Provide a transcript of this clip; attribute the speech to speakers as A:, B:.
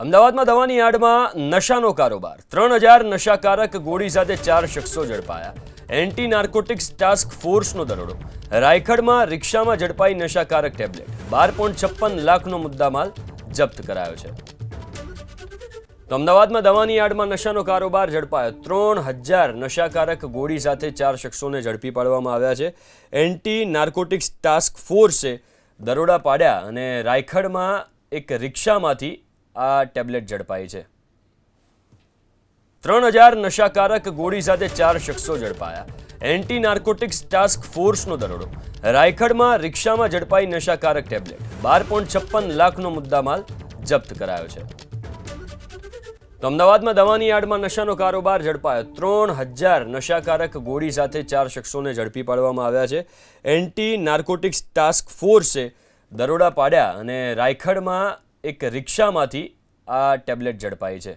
A: અમદાવાદમાં દવાની આડમાં નશાનો કારોબાર 3000 નશાકારક ગોળી સાથે 4 શખ્સો ઝડપાયા। એન્ટી નાર્કોટિક્સ ટાસ્ક ફોર્સનો દરોડો। રાયખડમાં રિક્ષામાં ઝડપાઈ નશાકારક ટેબ્લેટ। 12.56 લાખનો મુદ્દામાલ જપ્ત કરાયો છે। તો અમદાવાદમાં દવાની આડમાં નશાનો કારોબાર ઝડપાયો। 3000 નશાકારક ગોળી સાથે 4 શખ્સોને ઝડપી પાડવામાં આવ્યા છે। એન્ટી નાર્કોટિક્સ ટાસ્ક ફોર્સે દરોડા પાડ્યા અને રાયખડમાં એક રિક્ષામાંથી આ ટેબ્લેટ ઝડપાઈ છે। 3000 નશાકારક ગોળી સાથે 4 શખ્સો ઝડપાયા। એન્ટી નાર્કોટિક્સ ટાસ્ક ફોર્સનો દરોડો। રાયખડમાં રિક્ષામાં ઝડપાઈ નશાકારક ટેબ્લેટ। 12.56 લાખનો મુદ્દામાલ જપ્ત કરાયો છે। તો અમદાવાદમાં દવાની આડમાં નશાનો કારોબાર ઝડપાયો। 3000 નશાકારક ગોળી સાથે 4 શખ્સોને ઝડપી પાડવામાં આવ્યા છે। એન્ટી નાર્કોટિક્સ ટાસ્ક ફોર્સે દરોડા પાડ્યા અને રાયખડમાં એક રિક્ષામાંથી આ ટેબ્લેટ ઝડપાઈ છે।